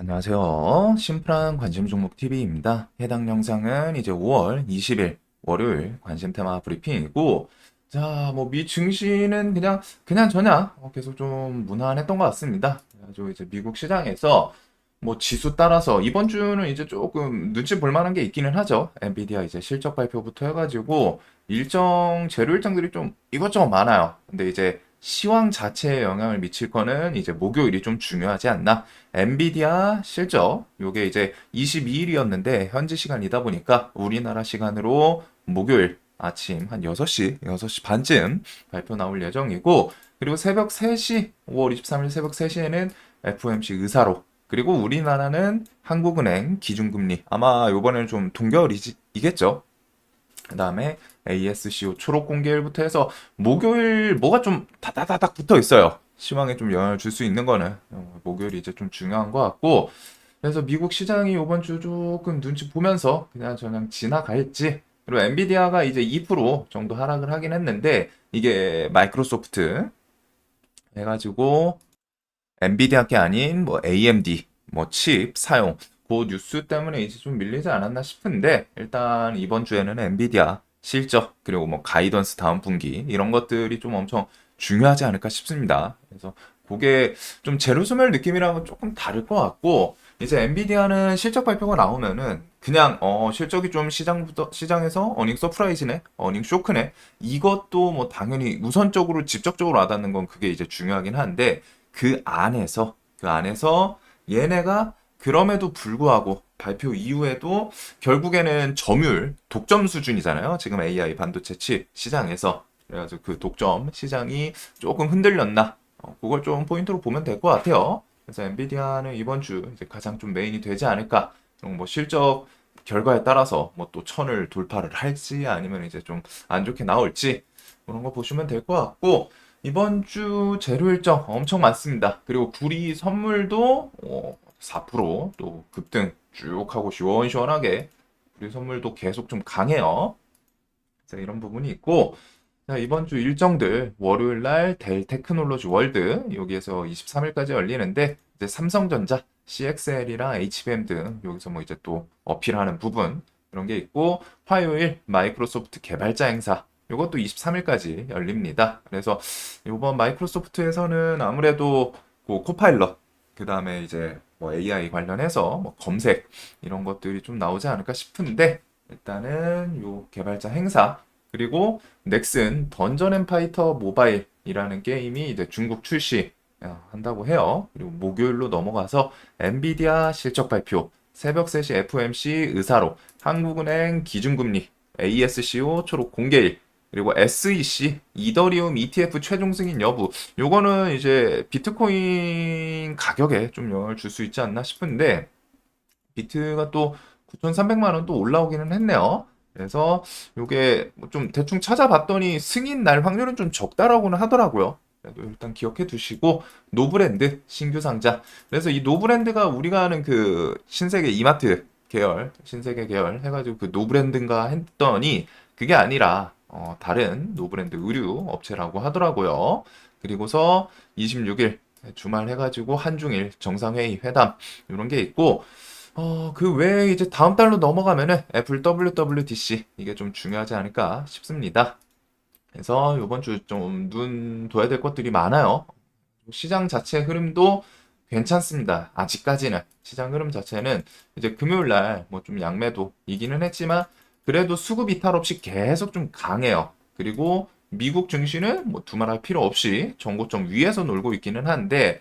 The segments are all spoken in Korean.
안녕하세요. 심플한 관심 종목 TV입니다. 해당 영상은 이제 5월 20일 월요일 관심 테마 브리핑이고, 자, 뭐 미 증시는 그냥 저냥 계속 좀 무난했던 것 같습니다. 그래가지고 이제 미국 시장에서 뭐 지수 따라서 이번 주는 이제 조금 눈치 볼 만한 게 있기는 하죠. 엔비디아 이제 실적 발표부터 해가지고 재료 일정들이 좀 이것저것 많아요. 근데 이제 시황 자체에 영향을 미칠 거는 이제 목요일이 좀 중요하지 않나. 엔비디아 실적 요게 이제 22일이었는데 현지 시간이다 보니까 우리나라 시간으로 목요일 아침 한 6시 반쯤 발표 나올 예정이고, 그리고 새벽 3시, 5월 23일 새벽 3시에는 FOMC 의사록, 그리고 우리나라는 한국은행 기준금리, 아마 요번에는 좀 동결이겠죠. 그 다음에 ASCO 초록 공개일부터 해서 목요일 뭐가 좀 다다다닥 붙어 있어요. 시황에 좀 영향을 줄 수 있는 거는 목요일이 이제 좀 중요한 것 같고, 그래서 미국 시장이 이번 주 조금 눈치 보면서 그냥 지나갈지. 그리고 엔비디아가 이제 2% 정도 하락을 하긴 했는데, 이게 마이크로소프트 해가지고 엔비디아 게 아닌 뭐 AMD 뭐 칩 사용, 그 뉴스 때문에 이제 좀 밀리지 않았나 싶은데, 일단 이번 주에는 엔비디아 실적 그리고 뭐 가이던스 다음 분기 이런 것들이 좀 엄청 중요하지 않을까 싶습니다. 그래서 그게 좀 제로소멸 느낌이랑은 조금 다를 것 같고, 이제 엔비디아는 실적 발표가 나오면은 그냥 실적이 좀 시장에서 어닝 서프라이즈네, 어닝 쇼크네, 이것도 뭐 당연히 우선적으로 직접적으로 와닿는 건 그게 이제 중요하긴 한데, 그 안에서 얘네가 그럼에도 불구하고 발표 이후에도 결국에는 점유율, 독점 수준이잖아요. 지금 AI 반도체 칩 시장에서. 그래가지고 그 독점 시장이 조금 흔들렸나? 그걸 좀 포인트로 보면 될 것 같아요. 그래서 엔비디아는 이번 주 이제 가장 좀 메인이 되지 않을까? 뭐 실적 결과에 따라서 뭐 또 천을 돌파를 할지 아니면 이제 좀 안 좋게 나올지 그런 거 보시면 될 것 같고, 이번 주 재료 일정 엄청 많습니다. 그리고 구리 선물도 4%또 급등 쭉 하고 시원시원하게 구리 선물도 계속 좀 강해요. 그래서 이런 부분이 있고, 자, 이번 주 일정들 월요일 날 델 테크놀로지 월드 여기에서 23일까지 열리는데, 이제 삼성전자, CXL이랑 HBM 등 여기서 뭐 이제 또 어필하는 부분 그런 게 있고, 화요일 마이크로소프트 개발자 행사 이것도 23일까지 열립니다. 그래서 이번 마이크로소프트에서는 아무래도 그 코파일럿, 그 다음에 이제 뭐 AI 관련해서 뭐 검색 이런 것들이 좀 나오지 않을까 싶은데, 일단은 요 개발자 행사, 그리고 넥슨 던전 앤 파이터 모바일이라는 게임이 이제 중국 출시 한다고 해요. 그리고 목요일로 넘어가서 엔비디아 실적 발표, 새벽 3시 FOMC 의사록, 한국은행 기준금리, ASCO 초록 공개일, 그리고 SEC 이더리움 ETF 최종 승인 여부. 요거는 이제 비트코인 가격에 좀 영향을 줄 수 있지 않나 싶은데, 비트가 또 9,300만 원 또 올라오기는 했네요. 그래서 요게 뭐좀 대충 찾아봤더니 승인 날 확률은 좀 적다라고는 하더라고요. 그래도 일단 기억해 두시고, 노브랜드 신규 상장. 그래서 이 노브랜드가 우리가 아는 그 신세계 이마트 계열, 신세계 계열 해가지고 그 노브랜드인가 했더니 그게 아니라 다른 노브랜드 의류 업체라고 하더라고요. 그리고서 26일 주말 해가지고 한중일 정상회의 회담 이런 게 있고, 그 외에 이제 다음 달로 넘어가면은 애플 WWDC 이게 좀 중요하지 않을까 싶습니다. 그래서 이번 주 좀 눈 둬야 될 것들이 많아요. 시장 자체 흐름도 괜찮습니다. 아직까지는 시장 흐름 자체는 이제 금요일 날 뭐 좀 양매도 이기는 했지만 그래도 수급 이탈 없이 계속 좀 강해요. 그리고 미국 증시는 뭐 두말할 필요 없이 정고점 위에서 놀고 있기는 한데,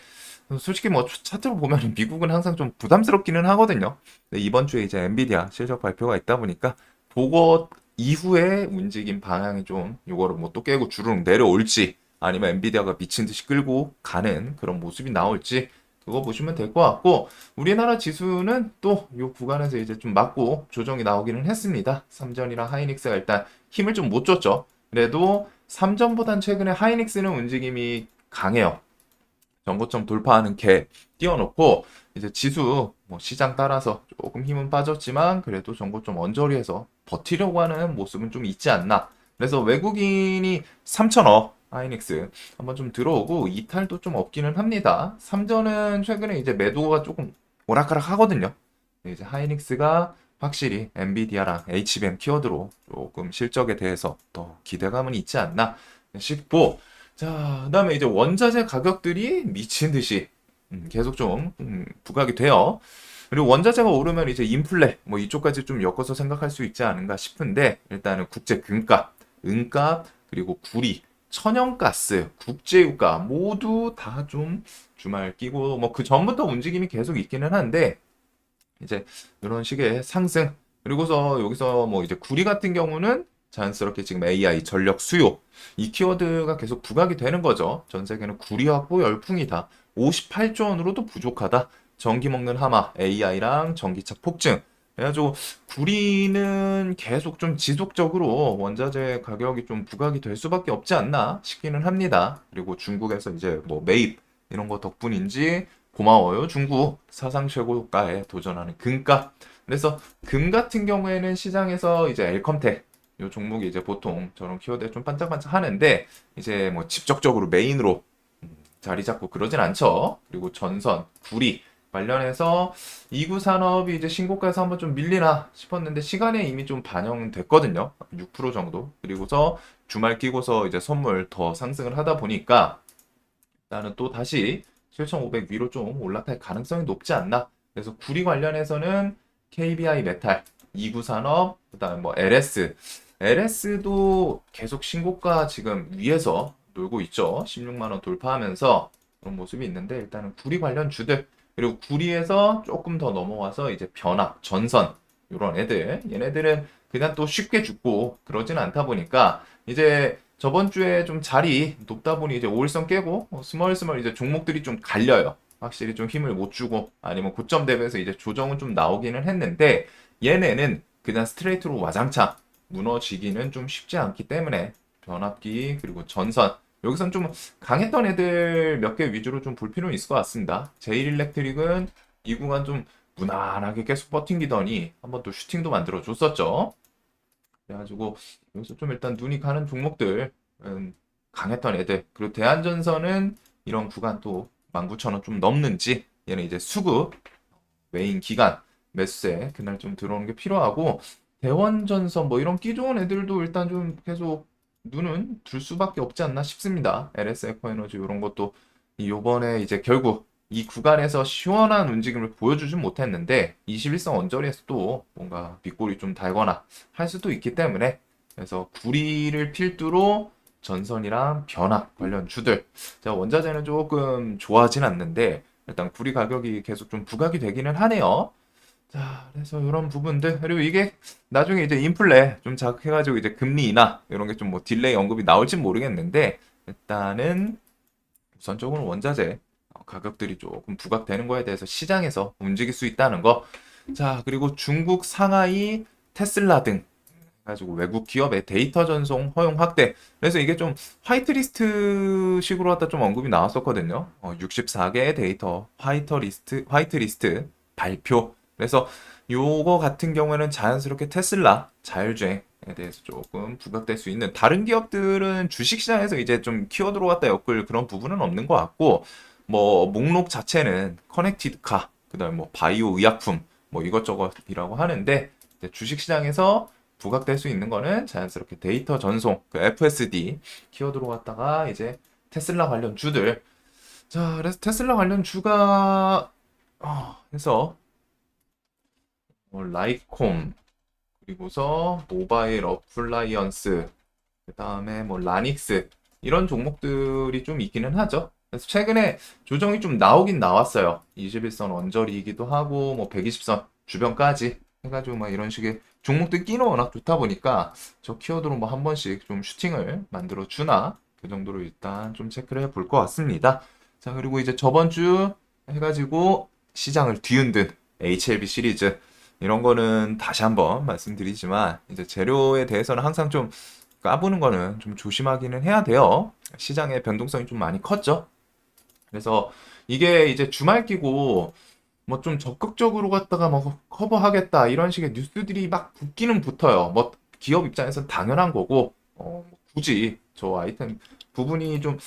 솔직히 뭐 차트로 보면 미국은 항상 좀 부담스럽기는 하거든요. 근데 이번 주에 이제 엔비디아 실적 발표가 있다 보니까 그거 이후에 움직임 방향이 좀 요거를 뭐 또 깨고 주르륵 내려올지 아니면 엔비디아가 미친 듯이 끌고 가는 그런 모습이 나올지 그거 보시면 될 것 같고, 우리나라 지수는 또 이 구간에서 이제 좀 맞고 조정이 나오기는 했습니다. 삼전이랑 하이닉스가 일단 힘을 좀 못 줬죠. 그래도 삼전보단 최근에 하이닉스는 움직임이 강해요. 전고점 돌파하는 개 띄워놓고, 이제 지수 뭐 시장 따라서 조금 힘은 빠졌지만 그래도 전고점 언저리에서 버티려고 하는 모습은 좀 있지 않나. 그래서 외국인이 3천억 하이닉스 한번 좀 들어오고 이탈도 좀 없기는 합니다. 삼전은 최근에 이제 매도가 조금 오락가락 하거든요. 이제 하이닉스가 확실히 엔비디아랑 HBM 키워드로 조금 실적에 대해서 더 기대감은 있지 않나 싶고, 자, 그다음에 이제 원자재 가격들이 미친 듯이 계속 좀 부각이 돼요. 그리고 원자재가 오르면 이제 인플레 뭐 이쪽까지 좀 엮어서 생각할 수 있지 않은가 싶은데, 일단은 국제 금값, 은값, 그리고 구리, 천연가스, 국제유가 모두 다 좀 주말 끼고 뭐 그 전부터 움직임이 계속 있기는 한데, 이제 이런 식의 상승, 그리고서 여기서 뭐 이제 구리 같은 경우는 자연스럽게 지금 AI 전력 수요 이 키워드가 계속 부각이 되는 거죠. 전 세계는 구리 확보 열풍이다. 58조 원으로도 부족하다. 전기 먹는 하마, AI랑 전기차 폭증. 그래가지고 구리는 계속 좀 지속적으로 원자재 가격이 좀 부각이 될 수밖에 없지 않나 싶기는 합니다. 그리고 중국에서 이제 뭐 매입 이런 거 덕분인지 고마워요. 중국 사상 최고가에 도전하는 금값. 그래서 금 같은 경우에는 시장에서 이제 엘컴텍 요 종목이 이제 보통 저런 키워드에 좀 반짝반짝 하는데, 이제 뭐 직접적으로 메인으로 자리 잡고 그러진 않죠. 그리고 전선, 구리 관련해서 이구 산업이 이제 신고가에서 한번 좀 밀리나 싶었는데 시간에 이미 좀 반영됐거든요. 6% 정도. 그리고서 주말 끼고서 이제 선물 더 상승을 하다 보니까 나는 또 다시 7,500 위로 좀 올라탈 가능성이 높지 않나. 그래서 구리 관련해서는 KBI 메탈, 이구산업, 그다음에 뭐 LS, LS도 계속 신고가 지금 위에서 놀고 있죠. 16만 원 돌파하면서 그런 모습이 있는데, 일단은 구리 관련 주들, 그리고 구리에서 조금 더 넘어와서 이제 변압, 전선 이런 애들, 얘네들은 그냥 또 쉽게 죽고 그러진 않다 보니까 이제 저번 주에 좀 자리 높다 보니 이제 5일선 깨고 스멀스멀 이제 종목들이 좀 갈려요. 확실히 좀 힘을 못 주고 아니면 고점 대비해서 이제 조정은 좀 나오기는 했는데, 얘네는 그냥 스트레이트로 와장창 무너지기는 좀 쉽지 않기 때문에 변압기 그리고 전선 여기선 좀 강했던 애들 몇 개 위주로 좀 볼 필요는 있을 것 같습니다. 제일일렉트릭은 이 구간 좀 무난하게 계속 버팅기더니 한번 또 슈팅도 만들어 줬었죠. 그래가지고 여기서 좀 일단 눈이 가는 종목들 강했던 애들, 그리고 대한전선은 이런 구간 또 19,000원 좀 넘는지, 얘는 이제 수급 메인 기간 매수세 그날 좀 들어오는 게 필요하고, 대원전선 뭐 이런 끼 좋은 애들도 일단 좀 계속 눈은 둘 수밖에 없지 않나 싶습니다. LS 에코에너지 이런 것도 요번에 이제 결국 이 구간에서 시원한 움직임을 보여주진 못했는데 21선 언저리에서 또 뭔가 빗골이 좀 달거나 할 수도 있기 때문에, 그래서 구리를 필두로 전선이랑 변압 관련 주들, 자 원자재는 조금 좋아하진 않는데 일단 구리 가격이 계속 좀 부각이 되기는 하네요. 자, 그래서 이런 부분들, 그리고 이게 나중에 이제 인플레 좀 자극해가지고 이제 금리 인하 이런 게 좀 뭐 딜레이 언급이 나올진 모르겠는데, 일단은 우선적으로 원자재 가격들이 조금 부각되는 거에 대해서 시장에서 움직일 수 있다는 거. 자, 그리고 중국 상하이, 테슬라 등 가지고 외국 기업의 데이터 전송 허용 확대. 그래서 이게 좀 화이트리스트 식으로 하다 좀 언급이 나왔었거든요. 64개의 데이터 화이트리스트 발표. 그래서 요거 같은 경우에는 자연스럽게 테슬라 자율주행에 대해서 조금 부각될 수 있는, 다른 기업들은 주식시장에서 이제 좀 키워드로 갖다 엮을 그런 부분은 없는 것 같고, 뭐 목록 자체는 커넥티드 카, 그다음에 뭐 바이오 의약품 뭐 이것저것이라고 하는데, 주식시장에서 부각될 수 있는 거는 자연스럽게 데이터 전송, 그 FSD 키워드로 갖다가 이제 테슬라 관련 주들. 자, 그래서 테슬라 관련 주가 해서 뭐 라이콤, 그리고서 모바일 어플라이언스, 그 다음에 뭐 라닉스 이런 종목들이 좀 있기는 하죠. 그래서 최근에 조정이 좀 나오긴 나왔어요. 21선 언저리이기도 하고 뭐 120선 주변까지 해가지고 막 이런 식의 종목들 끼는 워낙 좋다 보니까 저 키워드로 뭐 한 번씩 좀 슈팅을 만들어 주나 그 정도로 일단 좀 체크를 해볼 것 같습니다. 자, 그리고 이제 저번 주 해가지고 시장을 뒤흔든 HLB 시리즈 이런 거는 다시 한번 말씀드리지만, 이제 재료에 대해서는 항상 좀 까부는 거는 좀 조심하기는 해야 돼요. 시장의 변동성이 좀 많이 컸죠. 그래서 이게 이제 주말 끼고 뭐 좀 적극적으로 갖다가 뭐 커버하겠다 이런 식의 뉴스들이 막 붙기는 붙어요. 뭐 기업 입장에서는 당연한 거고, 뭐 굳이 저 아이템 부분이 좀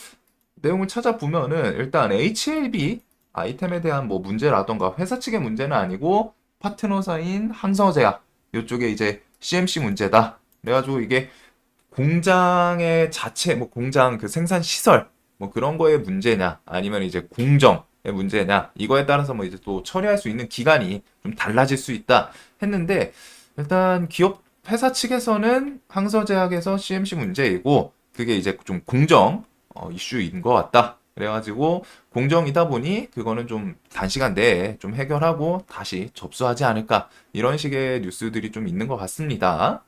내용을 찾아보면은 일단 HLB 아이템에 대한 뭐 문제라던가 회사 측의 문제는 아니고 파트너사인 항서제약 이쪽에 이제 CMC 문제다. 그래가지고 이게 공장의 자체, 뭐 공장 그 생산 시설, 뭐 그런 거의 문제냐, 아니면 이제 공정의 문제냐, 이거에 따라서 뭐 이제 또 처리할 수 있는 기간이 좀 달라질 수 있다 했는데, 일단 기업 회사 측에서는 항서제약에서 CMC 문제이고, 그게 이제 좀 공정 이슈인 것 같다. 그래가지고 공정이다 보니 그거는 좀 단시간 내에 좀 해결하고 다시 접수하지 않을까, 이런 식의 뉴스들이 좀 있는 것 같습니다.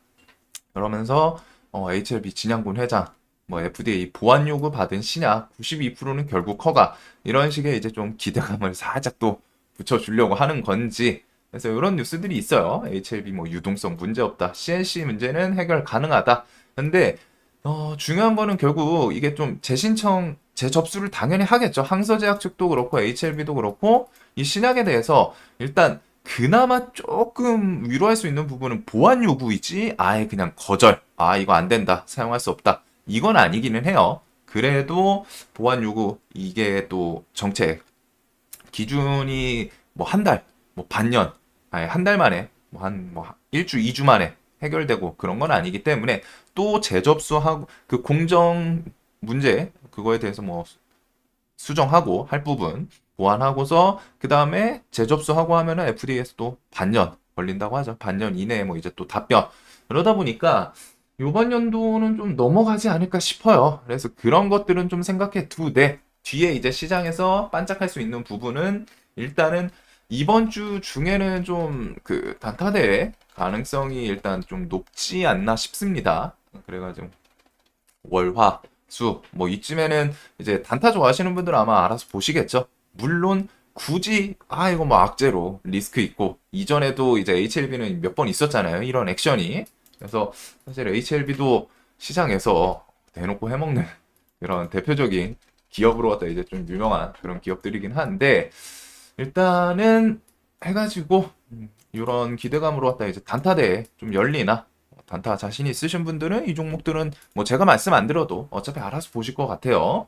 그러면서 HLB 진양군 회장, 뭐 FDA 보안 요구 받은 신약 92%는 결국 허가, 이런 식의 이제 좀 기대감을 살짝 또 붙여주려고 하는 건지. 그래서 이런 뉴스들이 있어요. HLB 뭐 유동성 문제 없다, CNC 문제는 해결 가능하다. 근데 중요한 거는 결국 이게 좀 재신청 재접수를 당연히 하겠죠. 항서제약 측도 그렇고 HLB도 그렇고 이 신약에 대해서 일단 그나마 조금 위로할 수 있는 부분은 보안 요구이지 아예 그냥 거절, 아 이거 안 된다, 사용할 수 없다, 이건 아니기는 해요. 그래도 보안 요구, 이게 또 정책 기준이 뭐 한 달, 뭐 반년, 아니 한 달 만에 뭐 한 뭐 일주, 2주 만에 해결되고 그런 건 아니기 때문에 또 재접수하고 그 공정 문제 그거에 대해서 뭐 수정하고 할 부분 보완하고서 그 다음에 재접수하고 하면은 FDA에서 또 반년 걸린다고 하죠. 반년 이내에 뭐 이제 또 답변. 그러다 보니까 이번 연도는 좀 넘어가지 않을까 싶어요. 그래서 그런 것들은 좀 생각해 두되 뒤에 이제 시장에서 반짝할 수 있는 부분은 일단은 이번 주 중에는 좀 그 단타 대회 가능성이 일단 좀 높지 않나 싶습니다. 그래가지고 월화 수 뭐 이쯤에는 이제 단타 좋아하시는 분들은 아마 알아서 보시겠죠. 물론 굳이 이거 뭐 악재로 리스크 있고, 이전에도 이제 HLB는 몇 번 있었잖아요, 이런 액션이. 그래서 사실 HLB도 시장에서 대놓고 해먹는 그런 대표적인 기업으로 갖다 이제 좀 유명한 그런 기업들이긴 한데, 일단은 해가지고 이런 기대감으로 갖다 이제 단타 대회 좀 열리나, 단타 자신 있으신 분들은 이 종목들은 뭐 제가 말씀 안 드려도 어차피 알아서 보실 것 같아요.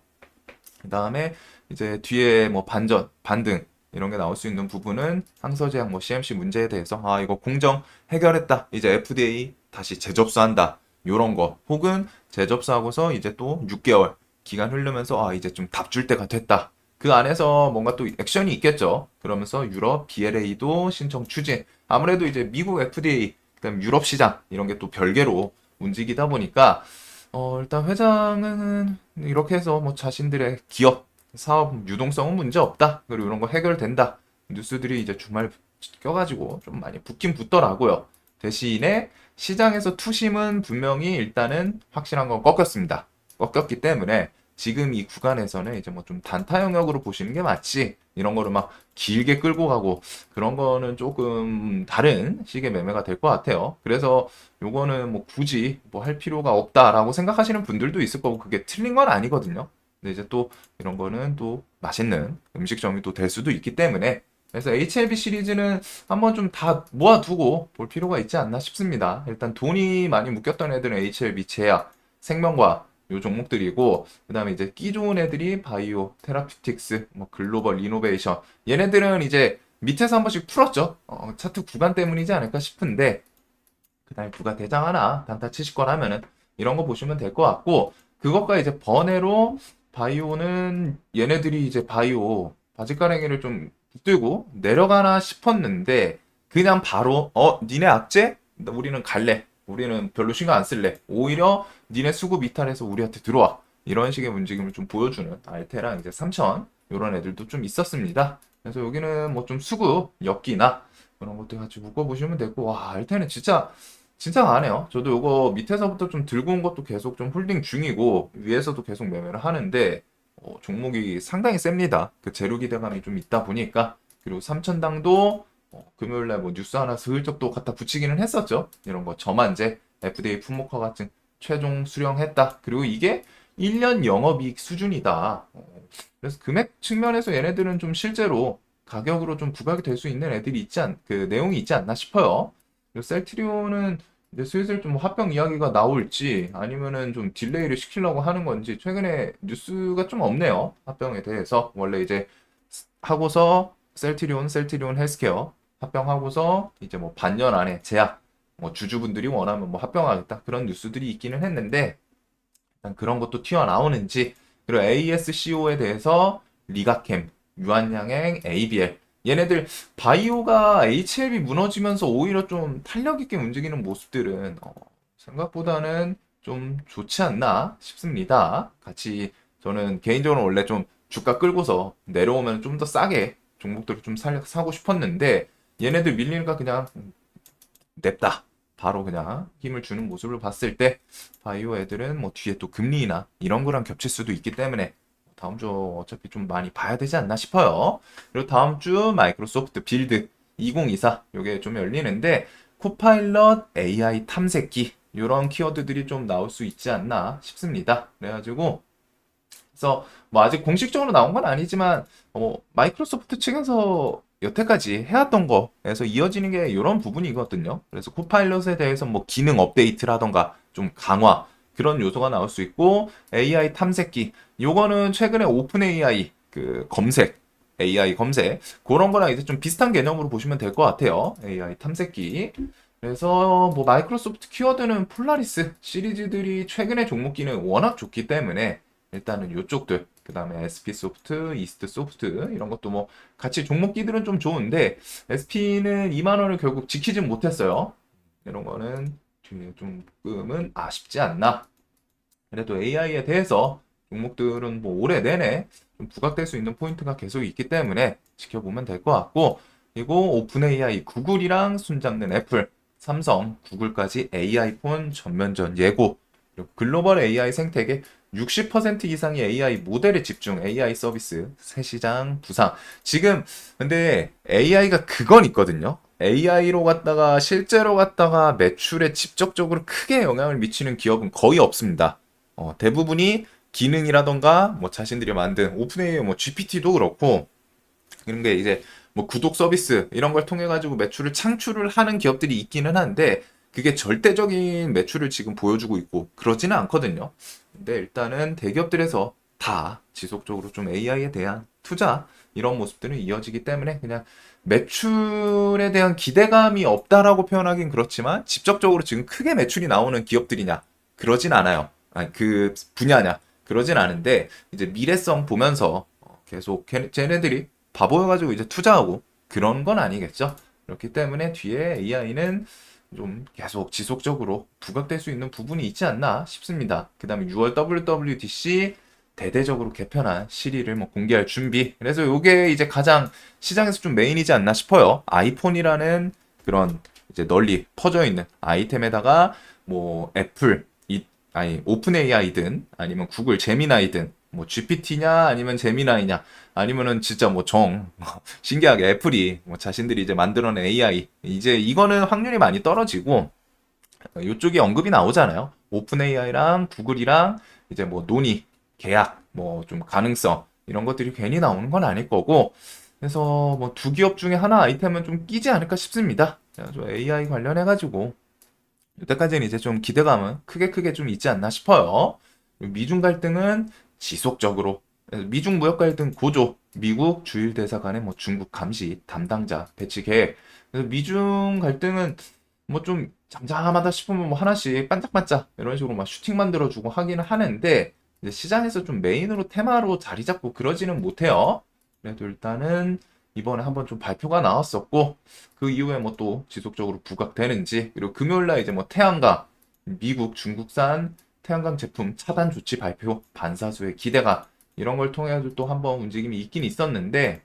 그 다음에 이제 뒤에 뭐 반전, 반등 이런 게 나올 수 있는 부분은 항서제약 뭐 CMC 문제에 대해서 이거 공정 해결했다, 이제 FDA 다시 재접수한다, 요런 거, 혹은 재접수하고서 이제 또 6개월 기간 흐르면서 이제 좀 답 줄 때가 됐다, 그 안에서 뭔가 또 액션이 있겠죠. 그러면서 유럽 BLA도 신청 추진, 아무래도 이제 미국 FDA 그다음 유럽 시장 이런 게 또 별개로 움직이다 보니까 일단 회장은 이렇게 해서 뭐 자신들의 기업 사업 유동성은 문제 없다, 그리고 이런 거 해결된다, 뉴스들이 이제 주말 껴가지고 좀 많이 붙긴 붙더라고요. 대신에 시장에서 투심은 분명히 일단은 확실한 건 꺾였습니다. 꺾였기 때문에 지금 이 구간에서는 이제 뭐 좀 단타 영역으로 보시는 게 맞지, 이런 거를 막 길게 끌고 가고 그런 거는 조금 다른 식의 매매가 될 것 같아요. 그래서 요거는 뭐 굳이 뭐 할 필요가 없다라고 생각하시는 분들도 있을 거고, 그게 틀린 건 아니거든요. 근데 이제 또 이런 거는 또 맛있는 음식점이 또 될 수도 있기 때문에, 그래서 HLB 시리즈는 한번 좀 다 모아두고 볼 필요가 있지 않나 싶습니다. 일단 돈이 많이 묶였던 애들은 HLB 제약, 생명과학 요 종목들이고, 그 다음에 이제 끼 좋은 애들이 바이오, 테라피틱스, 뭐 글로벌 이노베이션, 얘네들은 이제 밑에서 한 번씩 풀었죠. 차트 구간 때문이지 않을까 싶은데, 그 다음에 부가 대장 하나 단타 치실 거라면은 이런 거 보시면 될 것 같고, 그것과 이제 번외로 바이오는 얘네들이 이제 바이오 바지가랭이를 좀 붙들고 내려가나 싶었는데, 그냥 바로 니네 악재? 우리는 갈래, 우리는 별로 신경 안 쓸래, 오히려 니네 수급 이탈해서 우리한테 들어와, 이런 식의 움직임을 좀 보여주는 알테랑 이제 3000 이런 애들도 좀 있었습니다. 그래서 여기는 뭐 좀 수급 엮기나 그런 것들 같이 묶어보시면 되고, 와 알테는 진짜 강하네요. 저도 요거 밑에서부터 좀 들고 온 것도 계속 좀 홀딩 중이고, 위에서도 계속 매매를 하는데 종목이 상당히 셉니다. 그 재료 기대감이 좀 있다 보니까. 그리고 3천당도 금요일날 뭐 뉴스 하나 슬쩍 또 갖다 붙이기는 했었죠. 이런 거 저만제 FDA 품목화 같은 최종 수령했다, 그리고 이게 1년 영업이익 수준이다. 그래서 금액 측면에서 얘네들은 좀 실제로 가격으로 좀 부각이 될 수 있는 애들이 그 내용이 있지 않나 싶어요. 그리고 셀트리온은 이제 슬슬 좀 합병 이야기가 나올지 아니면은 좀 딜레이를 시키려고 하는 건지 최근에 뉴스가 좀 없네요. 합병에 대해서. 원래 이제 하고서 셀트리온 헬스케어 합병하고서 이제 뭐 반년 안에 제약, 뭐 주주분들이 원하면 뭐 합병하겠다 그런 뉴스들이 있기는 했는데 일단 그런 것도 튀어나오는지 그리고 ASCO에 대해서 리가캠, 유한양행, ABL 얘네들 바이오가 HLB 무너지면서 오히려 좀 탄력 있게 움직이는 모습들은 생각보다는 좀 좋지 않나 싶습니다. 같이 저는 개인적으로 원래 좀 주가 끌고서 내려오면 좀 더 싸게 종목들을 좀 사고 싶었는데 얘네들 밀리니까 그냥 냅다. 바로 그냥 힘을 주는 모습을 봤을 때 바이오 애들은 뭐 뒤에 또 금리나 이런 거랑 겹칠 수도 있기 때문에 다음 주 어차피 좀 많이 봐야 되지 않나 싶어요. 그리고 다음 주 마이크로소프트 빌드 2024 요게 좀 열리는데 코파일럿 AI 탐색기 이런 키워드들이 좀 나올 수 있지 않나 싶습니다. 그래가지고 그래서 뭐 아직 공식적으로 나온 건 아니지만 마이크로소프트 측에서 여태까지 해왔던 거에서 이어지는 게 이런 부분이거든요. 그래서 코파일럿에 대해서 뭐 기능 업데이트라던가 좀 강화 그런 요소가 나올 수 있고 AI 탐색기 요거는 최근에 오픈 AI 그 검색 AI 검색 그런 거랑 이제 좀 비슷한 개념으로 보시면 될 것 같아요. AI 탐색기. 그래서 뭐 마이크로소프트 키워드는 폴라리스 시리즈들이 최근에 종목기는 워낙 좋기 때문에 일단은 요쪽들 그다음에 SP소프트, 이스트소프트 이런 것도 뭐 같이 종목기들은 좀 좋은데 SP는 2만 원을 결국 지키진 못했어요. 이런 거는 뒤에 조금은 아쉽지 않나. 그래도 AI에 대해서 종목들은 뭐 올해 내내 좀 부각될 수 있는 포인트가 계속 있기 때문에 지켜보면 될 것 같고 그리고 오픈 AI 구글이랑 손잡는 애플, 삼성, 구글까지 AI 폰 전면전 예고 그리고 글로벌 AI 생태계 60% 이상의 AI 모델에 집중, AI 서비스, 새 시장 부상. 지금 근데 AI가 그건 있거든요. AI로 갔다가 실제로 갔다가 매출에 직접적으로 크게 영향을 미치는 기업은 거의 없습니다. 대부분이 기능이라던가 뭐 자신들이 만든 오픈AI 뭐 GPT도 그렇고 그런 게 이제 뭐 구독 서비스 이런 걸 통해 가지고 매출을 창출을 하는 기업들이 있기는 한데 그게 절대적인 매출을 지금 보여주고 있고 그러지는 않거든요. 근데 일단은 대기업들에서 다 지속적으로 좀 AI에 대한 투자 이런 모습들은 이어지기 때문에 그냥 매출에 대한 기대감이 없다라고 표현하긴 그렇지만 직접적으로 지금 크게 매출이 나오는 기업들이냐 그러진 않아요. 아니 그 분야냐 그러진 않은데 이제 미래성 보면서 계속 쟤네들이 바보여가지고 이제 투자하고 그런 건 아니겠죠. 그렇기 때문에 뒤에 AI는 좀 계속 지속적으로 부각될 수 있는 부분이 있지 않나 싶습니다. 그 다음에 6월 WWDC 대대적으로 개편한 시리를 뭐 공개할 준비. 그래서 이게 이제 가장 시장에서 좀 메인이지 않나 싶어요. 아이폰이라는 그런 이제 널리 퍼져 있는 아이템에다가 뭐 애플, 아니 오픈 AI든 아니면 구글 제미나이든 뭐 GPT냐 아니면 제미나이냐 아니면은 진짜 뭐 신기하게 애플이 뭐 자신들이 이제 만들어낸 AI 이제 이거는 확률이 많이 떨어지고 이쪽이 언급이 나오잖아요. 오픈 AI랑 구글이랑 이제 뭐 논의, 계약, 뭐 좀 가능성 이런 것들이 괜히 나오는 건 아닐 거고 그래서 뭐 두 기업 중에 하나 아이템은 좀 끼지 않을까 싶습니다. 그래서 AI 관련해 가지고 여태까지는 이제 좀 기대감은 크게 좀 있지 않나 싶어요. 미중 갈등은 지속적으로 미중 무역 갈등 고조, 미국 주일 대사 간의 뭐 중국 감시 담당자 배치 계획. 그래서 미중 갈등은 뭐 좀 잠잠하다 싶으면 뭐 하나씩 반짝반짝 이런 식으로 막 슈팅 만들어주고 하기는 하는데 이제 시장에서 좀 메인으로 테마로 자리 잡고 그러지는 못해요. 그래도 일단은 이번에 한번 좀 발표가 나왔었고 그 이후에 뭐 또 지속적으로 부각되는지 그리고 금요일날 이제 뭐 태양광 미국 중국산 태양광 제품 차단 조치 발표 반사수의 기대가 이런 걸 통해서 또 한번 움직임이 있긴 있었는데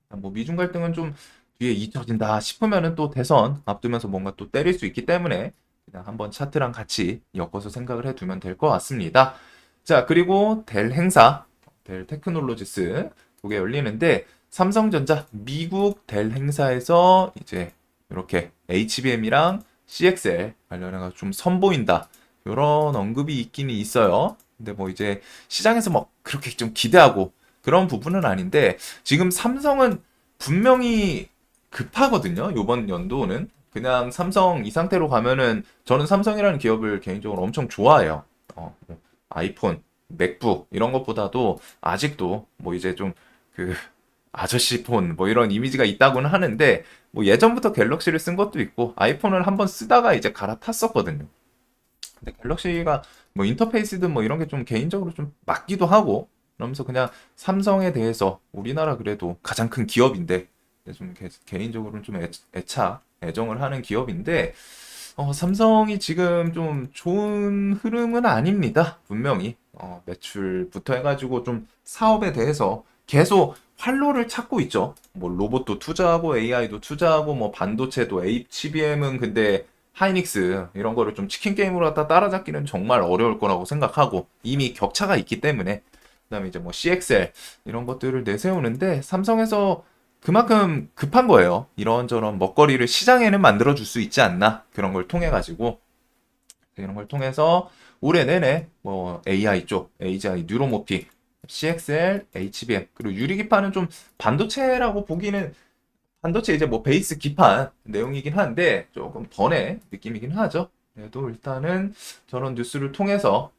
뭐 미중 갈등은 좀 뒤에 잊혀진다 싶으면은 또 대선 앞두면서 뭔가 또 때릴 수 있기 때문에 그냥 한번 차트랑 같이 엮어서 생각을 해두면 될 것 같습니다. 자, 그리고 델 행사, 델 테크놀로지스 그게 열리는데 삼성전자 미국 델 행사에서 이제 이렇게 HBM이랑 CXL 관련해서 좀 선보인다. 이런 언급이 있기는 있어요. 근데 뭐 이제 시장에서 뭐 그렇게 좀 기대하고 그런 부분은 아닌데 지금 삼성은 분명히 급하거든요. 이번 연도는 그냥 삼성 이 상태로 가면은 저는 삼성이라는 기업을 개인적으로 엄청 좋아해요. 뭐 아이폰, 맥북 이런 것보다도 아직도 뭐 이제 좀 그 아저씨 폰 뭐 이런 이미지가 있다고는 하는데 뭐 예전부터 갤럭시를 쓴 것도 있고 아이폰을 한번 쓰다가 이제 갈아탔었거든요. 근데 갤럭시가 뭐 인터페이스든 뭐 이런 게 좀 개인적으로 좀 맞기도 하고 그러면서 그냥 삼성에 대해서 우리나라 그래도 가장 큰 기업인데 좀 개인적으로는 좀 애착, 애정을 하는 기업인데 삼성이 지금 좀 좋은 흐름은 아닙니다. 분명히 매출부터 해가지고 좀 사업에 대해서 계속 활로를 찾고 있죠. 뭐 로봇도 투자하고 AI도 투자하고 뭐 반도체도 HBM은 근데 하이닉스 이런 거를 좀 치킨 게임으로 갖다 따라잡기는 정말 어려울 거라고 생각하고 이미 격차가 있기 때문에 그다음에 이제 뭐 CXL 이런 것들을 내세우는데 삼성에서 그만큼 급한 거예요. 이런저런 먹거리를 시장에는 만들어 줄 수 있지 않나 그런 걸 통해 가지고 이런 걸 통해서 올해 내내 뭐 AI 쪽, AGI, 뉴로모픽, CXL, HBM 그리고 유리기판은 좀 반도체라고 보기는 반도체 이제 뭐 베이스 기판 내용이긴 한데 조금 번외 느낌이긴 하죠. 그래도 일단은 저런 뉴스를 통해서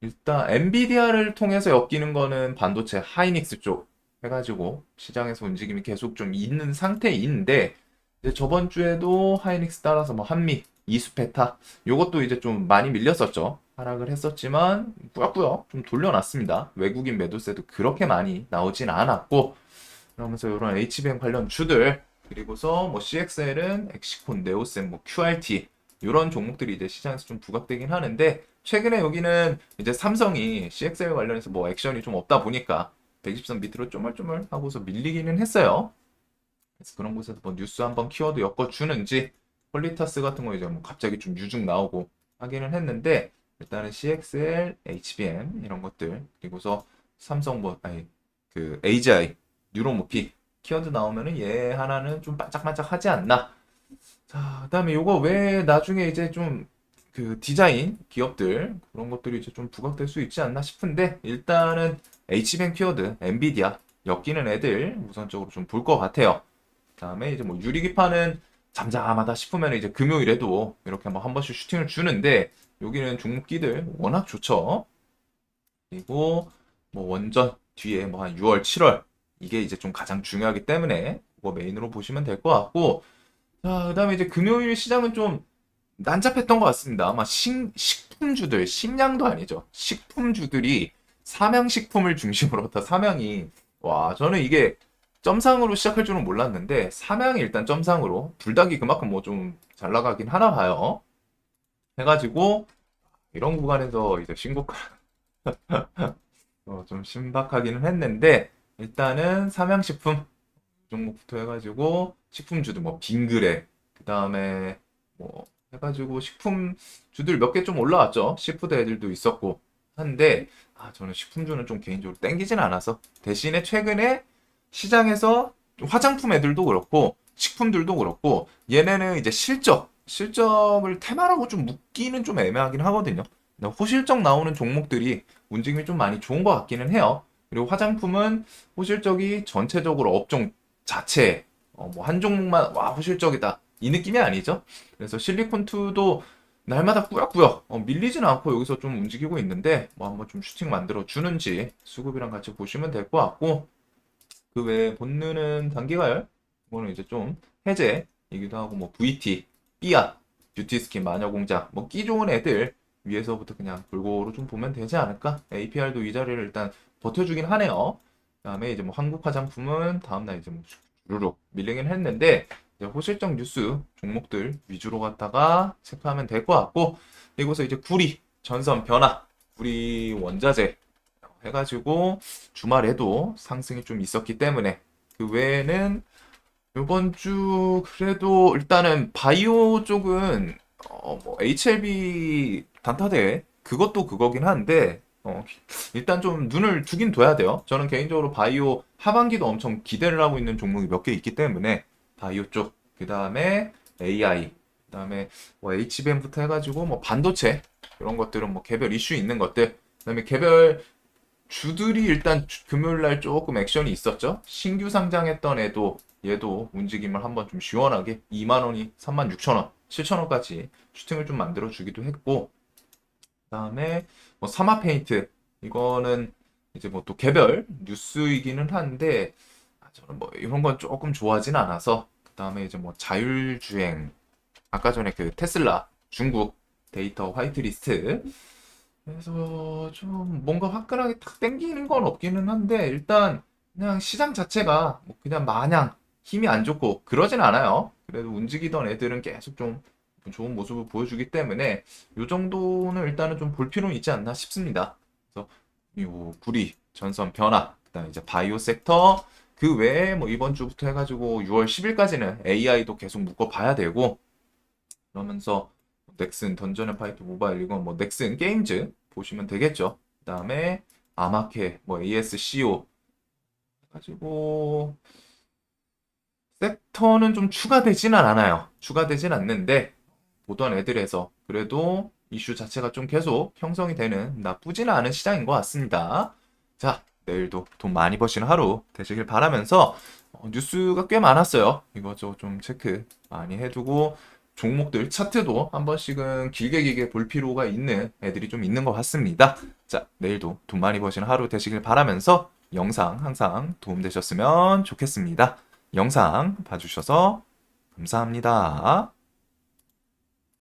일단 엔비디아를 통해서 엮이는 거는 반도체 하이닉스 쪽 해가지고 시장에서 움직임이 계속 좀 있는 상태인데 이제 저번 주에도 하이닉스 따라서 뭐 한미, 이수페타 요것도 이제 좀 많이 밀렸었죠. 하락을 했었지만 꾸역꾸역 좀 돌려놨습니다. 외국인 매도세도 그렇게 많이 나오진 않았고 그러면서 이런 HBM 관련 주들 그리고서 뭐 CXL은 엑시콘, 네오셈, 뭐 QRT 이런 종목들이 이제 시장에서 좀 부각되긴 하는데 최근에 여기는 이제 삼성이 CXL 관련해서 뭐 액션이 좀 없다 보니까 120선 밑으로 쪼물쪼물 하고서 밀리기는 했어요. 그래서 그런 곳에서 뭐 뉴스 한번 키워드 엮어주는지 퀄리타스 같은 거 이제 뭐 갑자기 좀 유중 나오고 하기는 했는데 일단은 CXL, HBM 이런 것들 그리고서 삼성 뭐 아니 그 AGI, 뉴로모피 키워드 나오면은 얘 하나는 좀 반짝반짝하지 않나. 자, 그다음에 요거 왜 나중에 이제 좀 그 디자인 기업들 그런 것들이 이제 좀 부각될 수 있지 않나 싶은데 일단은 HBM 키워드, 엔비디아 엮이는 애들 우선적으로 좀 볼 것 같아요. 그다음에 이제 뭐 유리기판은 잠잠하다 싶으면 이제 금요일에도 이렇게 한 번씩 슈팅을 주는데 여기는 종목기들 워낙 좋죠. 그리고 뭐 원전 뒤에 뭐 한 6월, 7월 이게 이제 좀 가장 중요하기 때문에 그거 메인으로 보시면 될 것 같고 자, 그다음에 이제 금요일 시장은 좀 난잡했던 것 같습니다. 아마 식품주들, 식량도 아니죠. 식품주들이 삼양식품을 중심으로 다 삼양이 와 저는 이게 점상으로 시작할 줄은 몰랐는데 삼양이 일단 점상으로 불닭이 그만큼 뭐 좀 잘 나가긴 하나 봐요. 해가지고 이런 구간에서 이제 신고가 좀 신박하기는 했는데 일단은 삼양식품 종목부터 해가지고 식품주들 뭐 빙그레 그다음에 뭐 해가지고 식품주들 몇 개 좀 올라왔죠. 시푸드 애들도 있었고 한데 저는 식품주는 좀 개인적으로 땡기진 않아서 대신에 최근에 시장에서 화장품 애들도 그렇고 식품들도 그렇고 얘네는 이제 실적을 테마라고 좀 묶기는 좀 애매하긴 하거든요. 근데 호실적 나오는 종목들이 움직임이 좀 많이 좋은 것 같기는 해요. 그리고 화장품은 호실적이 전체적으로 업종 자체 뭐 한 종목만 와 호실적이다 이 느낌이 아니죠. 그래서 실리콘2도 날마다 꾸역꾸역 밀리지는 않고 여기서 좀 움직이고 있는데 뭐 한번 좀 슈팅 만들어 주는지 수급이랑 같이 보시면 될 것 같고 그 외에 본느는 단기가열 이거는 이제 좀 해제이기도 하고 뭐 VT, 삐아, 뷰티스킨, 마녀공장 뭐 끼 좋은 애들 위에서부터 그냥 골고루 좀 보면 되지 않을까? APR도 이 자리를 일단 버텨주긴 하네요. 그다음에 이제 뭐 한국 화장품은 다음날 이제 뭐 주르륵 밀리긴 했는데 이제 호실적 뉴스 종목들 위주로 갖다가 체크하면 될 것 같고 그리고서 이제 구리 전선 변화 구리 원자재 해가지고 주말에도 상승이 좀 있었기 때문에 그 외에는 이번 주 그래도 일단은 바이오 쪽은 뭐 HLB 단타대 그것도 그거긴 한데 일단 좀 눈을 두긴 둬야 돼요. 저는 개인적으로 바이오 하반기도 엄청 기대를 하고 있는 종목이 몇 개 있기 때문에 바이오 쪽 그다음에 AI 그다음에 뭐 HBM부터 해가지고 뭐 반도체 이런 것들은 뭐 개별 이슈 있는 것들 그다음에 개별 주들이 일단 금요일 날 조금 액션이 있었죠. 신규 상장했던 애도 얘도 움직임을 한번 좀 시원하게 2만 원이 3만 6천 원, 7천 원까지 슈팅을 좀 만들어 주기도 했고 그다음에 뭐 사마 페인트 이거는 이제 뭐 또 개별 뉴스이기는 한데 저는 뭐 이런 건 조금 좋아하진 않아서 그다음에 이제 뭐 자율주행 아까 전에 그 테슬라 중국 데이터 화이트리스트 그래서 좀 뭔가 화끈하게 탁 땡기는 건 없기는 한데 일단 그냥 시장 자체가 뭐 그냥 마냥 힘이 안 좋고 그러진 않아요. 그래도 움직이던 애들은 계속 좀 좋은 모습을 보여주기 때문에 요 정도는 일단은 좀 볼 필요는 있지 않나 싶습니다. 그래서 요 구리, 전선 변화, 그다음에 이제 바이오 섹터 그 외에 뭐 이번 주부터 해가지고 6월 10일까지는 AI도 계속 묶어봐야 되고 그러면서 넥슨 던전 앤 파이터 모바일 이건 뭐 넥슨 게임즈 보시면 되겠죠. 그다음에 아마케 뭐 ASCO 가지고 섹터는 좀 추가되지는 않아요. 추가되진 않는데 보던 애들에서 그래도 이슈 자체가 좀 계속 형성이 되는 나쁘지는 않은 시장인 것 같습니다. 자, 내일도 돈 많이 버시는 하루 되시길 바라면서 뉴스가 꽤 많았어요. 이거 저 좀 체크 많이 해두고 종목들 차트도 한 번씩은 길게 길게 볼 필요가 있는 애들이 좀 있는 것 같습니다. 자, 내일도 돈 많이 버시는 하루 되시길 바라면서 영상 항상 도움되셨으면 좋겠습니다. 영상 봐주셔서 감사합니다.